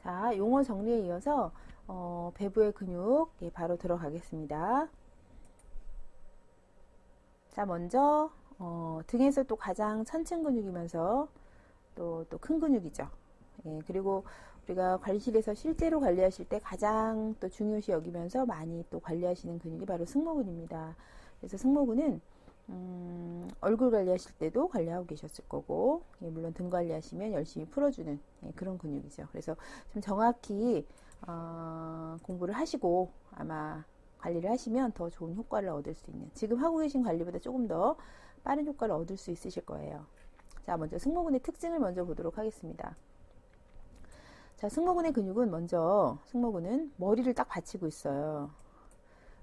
자, 용어 정리에 이어서 배부의 근육 바로 들어가겠습니다. 자, 먼저 등에서 또 가장 천층 근육이면서 또 큰 근육이죠. 예, 그리고 우리가 관리실에서 실제로 관리하실 때 가장 또 중요시 여기면서 많이 또 관리하시는 근육이 바로 승모근입니다. 그래서 승모근은 얼굴 관리하실 때도 관리하고 계셨을 거고, 예, 물론 등 관리하시면 열심히 풀어주는 그런 근육이죠. 그래서 좀 정확히 공부를 하시고 아마 관리를 하시면 더 좋은 효과를 얻을 수 있는, 지금 하고 계신 관리보다 조금 더 빠른 효과를 얻을 수 있으실 거예요. 자, 먼저 승모근의 특징을 먼저 보도록 하겠습니다. 자, 승모근의 근육은 먼저 승모근은 머리를 딱 받치고 있어요.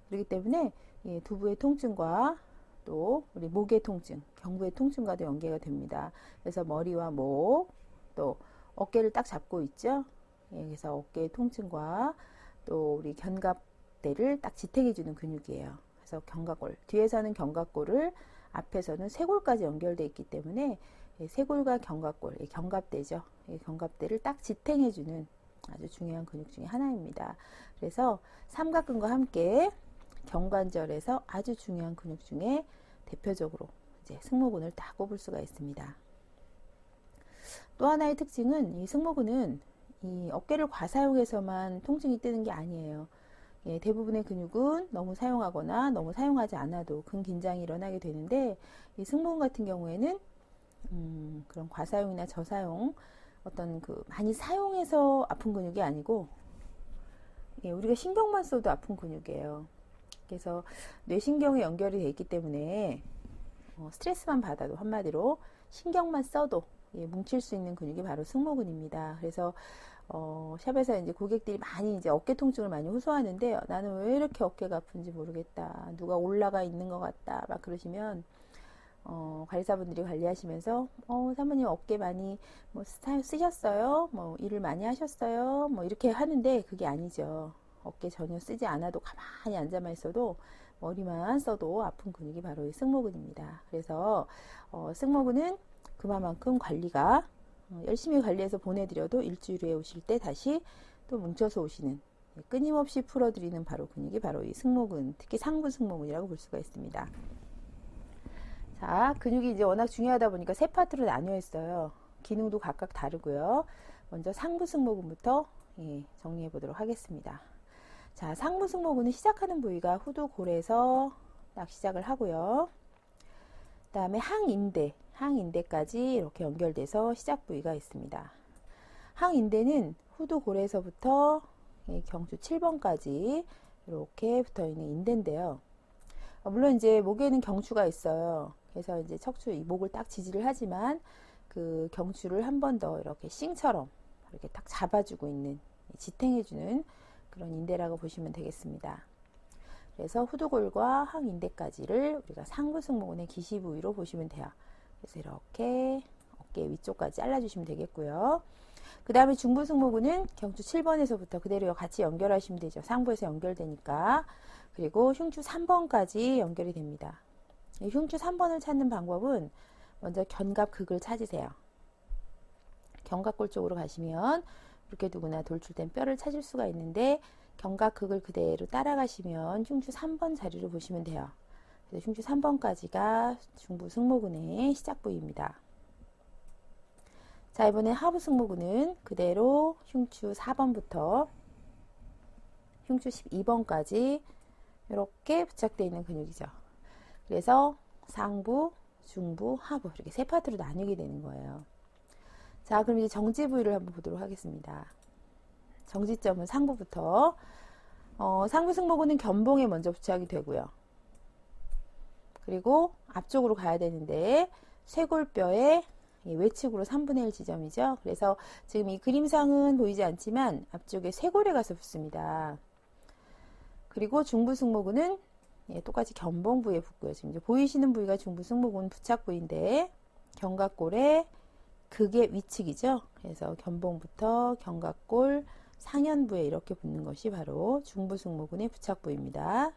그렇기 때문에 두부의 통증과 또 우리 목의 통증, 경부의 통증과도 연계가 됩니다. 그래서 머리와 목, 또 어깨를 딱 잡고 있죠. 그래서 어깨의 통증과 또 우리 견갑대를 딱 지탱해주는 근육이에요. 그래서 견갑골, 뒤에서는 견갑골을, 앞에서는 쇄골까지 연결되어 있기 때문에 쇄골과 견갑골, 견갑대죠. 견갑대를 딱 지탱해주는 아주 중요한 근육 중에 하나입니다. 그래서 삼각근과 함께 경관절에서 아주 중요한 근육 중에 대표적으로 이제 승모근을 딱 꼽을 수가 있습니다. 또 하나의 특징은 이 승모근은 이 어깨를 과사용해서만 통증이 뜨는 게 아니에요. 예, 대부분의 근육은 너무 사용하거나 너무 사용하지 않아도 근긴장이 일어나게 되는데, 이 승모근 같은 경우에는 그런 과사용이나 저사용, 어떤 그 많이 사용해서 아픈 근육이 아니고, 예, 우리가 신경만 써도 아픈 근육이에요. 그래서 뇌신경에 연결이 되어 있기 때문에 스트레스만 받아도, 한마디로 신경만 써도 뭉칠 수 있는 근육이 바로 승모근입니다. 그래서 샵에서 이제 고객들이 많이 이제 어깨 통증을 많이 호소하는데, 나는 왜 이렇게 어깨가 아픈지 모르겠다, 누가 올라가 있는 것 같다, 막 그러시면 관리사분들이 관리하시면서 사모님 어깨 많이 뭐 쓰셨어요? 뭐 일을 많이 하셨어요? 뭐 이렇게 하는데, 그게 아니죠. 어깨 전혀 쓰지 않아도 가만히 앉아만 있어도, 머리만 써도 아픈 근육이 바로 이 승모근입니다. 그래서 승모근은 그만큼 관리가 열심히 관리해서 보내드려도 일주일 후에 오실 때 다시 또 뭉쳐서 오시는, 끊임없이 풀어드리는 바로 근육이 바로 이 승모근, 특히 상부 승모근이라고 볼 수가 있습니다. 자, 근육이 이제 워낙 중요하다 보니까 세 파트로 나뉘어 있어요. 기능도 각각 다르고요. 먼저 상부 승모근부터 정리해 보도록 하겠습니다. 자, 상부 승모근은 시작하는 부위가 후두골에서 딱 시작을 하고요. 그 다음에 항인대까지 이렇게 연결돼서 시작 부위가 있습니다. 항인대는 후두골에서부터 경추 7번까지 이렇게 붙어 있는 인대인데요. 물론 이제 목에는 경추가 있어요. 그래서 이제 척추, 이 목을 딱 지지를 하지만 그 경추를 한 번 더 이렇게 싱처럼 이렇게 딱 잡아주고 있는, 지탱해주는 그런 인대라고 보시면 되겠습니다. 그래서 후두골과 항인대까지를 우리가 상부 승모근의 기시 부위로 보시면 돼요. 그래서 이렇게 어깨 위쪽까지 잘라주시면 되겠고요. 그 다음에 중부 승모근은 경추 7번에서부터 그대로 같이 연결하시면 되죠. 상부에서 연결되니까. 그리고 흉추 3번까지 연결이 됩니다. 흉추 3번을 찾는 방법은 먼저 견갑극을 찾으세요. 견갑골 쪽으로 가시면 이렇게 누구나 돌출된 뼈를 찾을 수가 있는데, 견갑극을 그대로 따라가시면 흉추 3번 자리를 보시면 돼요. 그래서 흉추 3번까지가 중부 승모근의 시작 부위입니다. 자, 이번에 하부 승모근은 그대로 흉추 4번부터 흉추 12번까지 이렇게 부착되어 있는 근육이죠. 그래서 상부, 중부, 하부 이렇게 세 파트로 나뉘게 되는 거예요. 자, 그럼 이제 정지 부위를 한번 보도록 하겠습니다. 정지점은 상부부터 상부 승모근은 견봉에 먼저 부착이 되고요. 그리고 앞쪽으로 가야 되는데 쇄골뼈의 외측으로 3분의 1 지점이죠. 그래서 지금 이 그림상은 보이지 않지만 앞쪽에 쇄골에 가서 붙습니다. 그리고 중부 승모근은 똑같이 견봉 부위에 붙고요. 지금 이제 보이시는 부위가 중부 승모근 부착 부위인데, 견갑골의 극의 위측이죠. 그래서 견봉부터 견갑골 상현부에 이렇게 붙는 것이 바로 중부 승모근의 부착 부위입니다.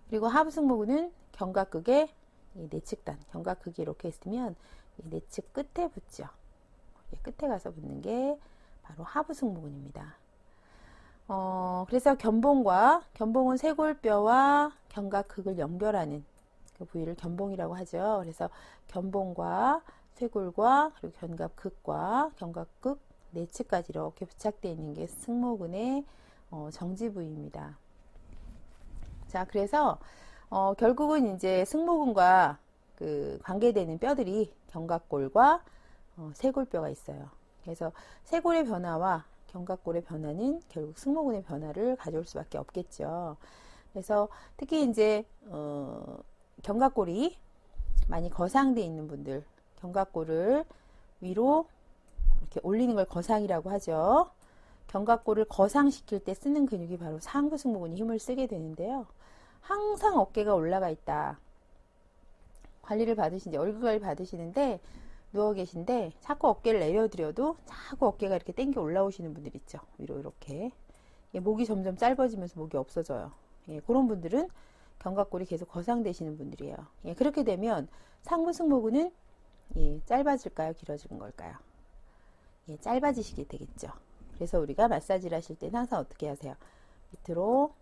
그리고 하부 승모근은 견갑극의 내측단, 견갑극이 이렇게 있으면 내측 끝에 붙죠. 끝에 가서 붙는 게 바로 하부 승모근입니다. 그래서 견봉은 쇄골뼈와 견갑극을 연결하는 그 부위를 견봉이라고 하죠. 그래서 견봉과 쇄골과 그리고 견갑극과 견갑극 내측까지 이렇게 부착되어 있는 게 승모근의 정지 부위입니다. 자, 그래서 결국은 이제 승모근과 그 관계되는 뼈들이 견갑골과 쇄골뼈가 있어요. 그래서 쇄골의 변화와 견갑골의 변화는 결국 승모근의 변화를 가져올 수밖에 없겠죠. 그래서 특히 이제 견갑골이 많이 거상되어 있는 분들, 견갑골을 위로 이렇게 올리는 걸 거상이라고 하죠. 견갑골을 거상시킬 때 쓰는 근육이 바로 상부 승모근이 힘을 쓰게 되는데요. 항상 어깨가 올라가 있다. 얼굴 관리 받으시는데 누워 계신데 자꾸 어깨를 내려드려도 자꾸 어깨가 이렇게 당겨 올라오시는 분들 있죠. 위로 이렇게. 목이 점점 짧아지면서 목이 없어져요. 그런 분들은 견갑골이 계속 거상되시는 분들이에요. 그렇게 되면 상부 승모근은 짧아질까요? 길어지는 걸까요? 짧아지시게 되겠죠. 그래서 우리가 마사지를 하실 때는 항상 어떻게 하세요? 밑으로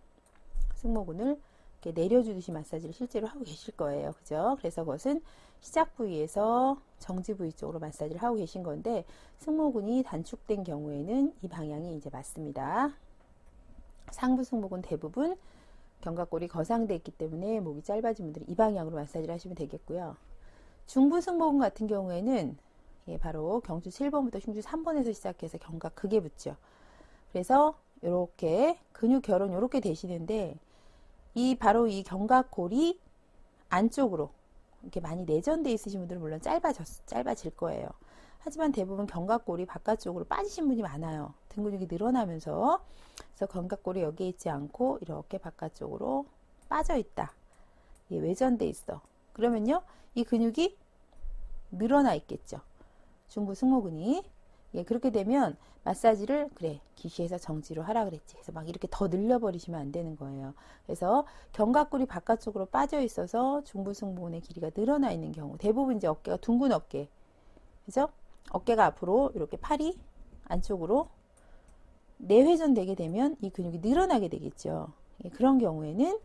승모근을 이렇게 내려주듯이 마사지를 실제로 하고 계실 거예요. 그죠? 그래서 그것은 시작 부위에서 정지 부위 쪽으로 마사지를 하고 계신 건데, 승모근이 단축된 경우에는 이 방향이 이제 맞습니다. 상부 승모근 대부분 견갑골이 거상되어 있기 때문에 목이 짧아진 분들은 이 방향으로 마사지를 하시면 되겠고요. 중부 승모근 같은 경우에는 바로 경추 7번부터 흉추 3번에서 시작해서 견갑극에 붙죠. 그래서 이렇게 근육 결은 이렇게 되시는데, 바로 이 견갑골이 안쪽으로 이렇게 많이 내전돼 있으신 분들은 물론 짧아질 거예요. 하지만 대부분 견갑골이 바깥쪽으로 빠지신 분이 많아요. 등 근육이 늘어나면서. 그래서 견갑골이 여기에 있지 않고 이렇게 바깥쪽으로 빠져 있다. 외전돼 있어. 그러면요, 이 근육이 늘어나 있겠죠. 중부 승모근이. 그렇게 되면 마사지를 기시해서 정지로 하라 그랬지. 그래서 막 이렇게 더 늘려버리시면 안 되는 거예요. 그래서 견갑골이 바깥쪽으로 빠져 있어서 중부 승모근의 길이가 늘어나 있는 경우, 대부분 이제 어깨가 둥근 어깨, 그죠? 어깨가 앞으로 이렇게 팔이 안쪽으로 내회전되게 되면 이 근육이 늘어나게 되겠죠. 그런 경우에는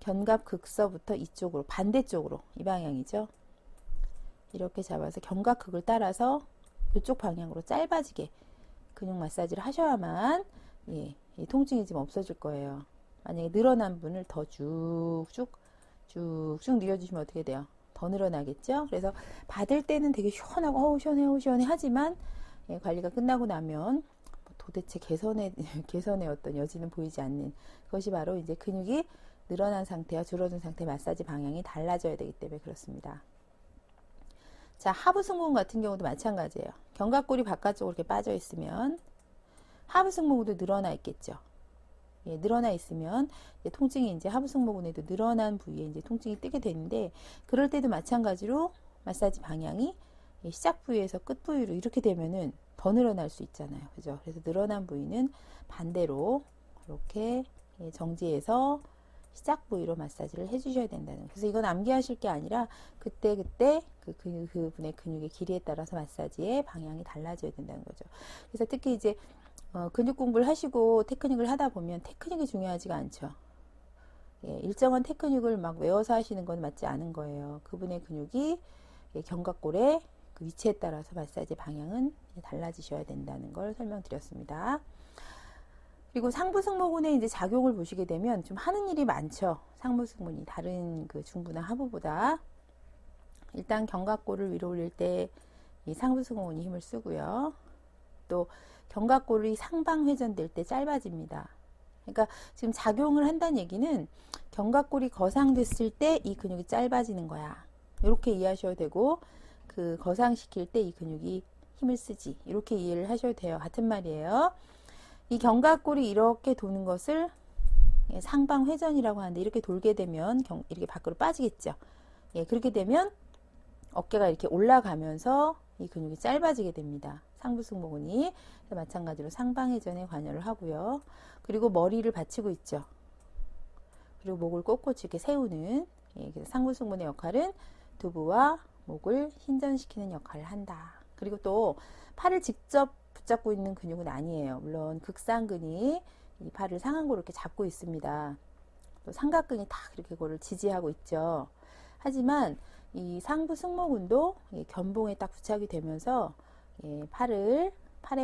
견갑극서부터 이쪽으로, 반대쪽으로, 이 방향이죠. 이렇게 잡아서 견갑극을 따라서 이쪽 방향으로 짧아지게 근육 마사지를 하셔야만 이 통증이 좀 없어질 거예요. 만약에 늘어난 분을 더 쭉쭉 늘려주시면 어떻게 돼요? 더 늘어나겠죠? 그래서 받을 때는 되게 시원하고 시원해 하지만 관리가 끝나고 나면 도대체 개선의 어떤 여지는 보이지 않는, 그것이 바로 이제 근육이 늘어난 상태와 줄어든 상태 마사지 방향이 달라져야 되기 때문에 그렇습니다. 자, 하부 승모근 같은 경우도 마찬가지예요. 견갑골이 바깥쪽으로 이렇게 빠져 있으면 하부 승모근도 늘어나 있겠죠. 늘어나 있으면 이제 통증이 이제 하부 승모근에도 늘어난 부위에 이제 통증이 뜨게 되는데, 그럴 때도 마찬가지로 마사지 방향이 시작 부위에서 끝 부위로 이렇게 되면은 더 늘어날 수 있잖아요. 그죠? 그래서 늘어난 부위는 반대로 이렇게 정지해서 시작 부위로 마사지를 해주셔야 된다는 거예요. 그래서 이건 암기하실 게 아니라 그때 그분의 근육의 길이에 따라서 마사지의 방향이 달라져야 된다는 거죠. 그래서 특히 이제 근육 공부를 하시고 테크닉을 하다 보면 테크닉이 중요하지가 않죠. 일정한 테크닉을 막 외워서 하시는 건 맞지 않은 거예요. 그분의 근육이 견갑골의 그 위치에 따라서 마사지 방향은 달라지셔야 된다는 걸 설명드렸습니다. 그리고 상부 승모근의 이제 작용을 보시게 되면 좀 하는 일이 많죠. 상부 승모근이 다른 그 중부나 하부보다. 일단 견갑골을 위로 올릴 때 이 상부 승모근이 힘을 쓰고요. 또 견갑골이 상방 회전될 때 짧아집니다. 그러니까 지금 작용을 한다는 얘기는 견갑골이 거상됐을 때 이 근육이 짧아지는 거야. 이렇게 이해하셔야 되고, 그 거상시킬 때 이 근육이 힘을 쓰지. 이렇게 이해를 하셔야 돼요. 같은 말이에요. 이 견갑골이 이렇게 도는 것을 상방 회전이라고 하는데, 이렇게 돌게 되면 이렇게 밖으로 빠지겠죠. 그렇게 되면 어깨가 이렇게 올라가면서 이 근육이 짧아지게 됩니다. 상부 승모근이. 마찬가지로 상방 회전에 관여를 하고요. 그리고 머리를 받치고 있죠. 그리고 목을 꼿꼿이 이렇게 세우는, 그래서 상부 승모근의 역할은 두부와 목을 신전시키는 역할을 한다. 그리고 또 팔을 직접 붙잡고 있는 근육은 아니에요. 물론 극상근이 이 팔을 상완골로 이렇게 잡고 있습니다. 또 삼각근이 다 이렇게 그거를 지지하고 있죠. 하지만 이 상부 승모근도 견봉에 딱 부착이 되면서 팔의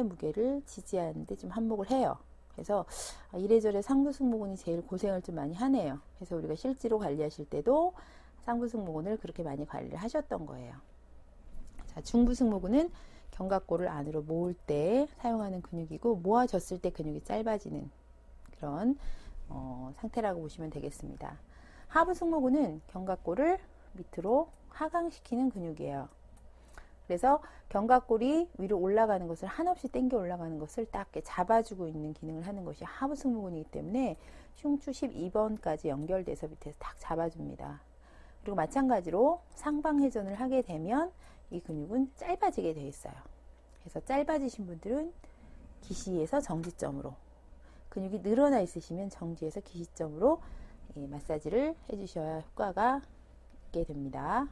무게를 지지하는데 좀 한몫을 해요. 그래서 이래저래 상부 승모근이 제일 고생을 좀 많이 하네요. 그래서 우리가 실제로 관리하실 때도 상부 승모근을 그렇게 많이 관리를 하셨던 거예요. 자, 중부 승모근은 견갑골을 안으로 모을 때 사용하는 근육이고, 모아졌을 때 근육이 짧아지는 그런 상태라고 보시면 되겠습니다. 하부 승모근은 견갑골을 밑으로 하강시키는 근육이에요. 그래서 견갑골이 위로 올라가는 것을 한없이 당겨 올라가는 것을 딱 잡아주고 있는 기능을 하는 것이 하부 승모근이기 때문에 흉추 12번까지 연결돼서 밑에서 딱 잡아줍니다. 그리고 마찬가지로 상방회전을 하게 되면 이 근육은 짧아지게 되어 있어요. 그래서 짧아지신 분들은 기시에서 정지점으로, 근육이 늘어나 있으시면 정지에서 기시점으로 마사지를 해주셔야 효과가 있게 됩니다.